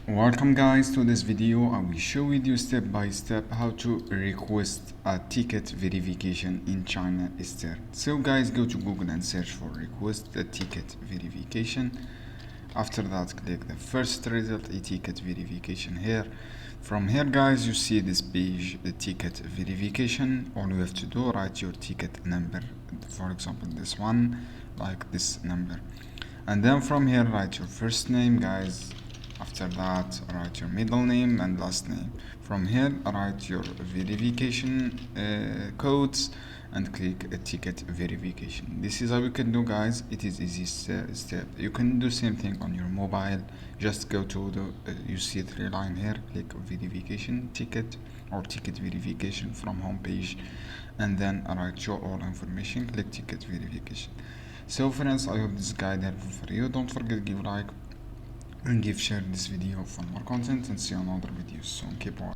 Welcome guys to this video. I will show with you step by step how to request a ticket verification in China Eastern. So guys, go to Google and search for request a ticket verification. After that, click the first result, a ticket verification here. From here guys, you see this page, the ticket verification. All you have to do, write your ticket number, for example this one, like this number, and then from here write your first name guys. After that, write your middle name and last name. From here, write your verification codes and click a ticket verification. This is how you can do, guys. It is easy step. You can do same thing on your mobile. Just go to the you see three line here. Click verification ticket or ticket verification from home page, and then write your all information. Click ticket verification. So friends, I hope this guide helpful for you. Don't forget to give like and share this video for more content, and see you on other videos soon. Keep watching.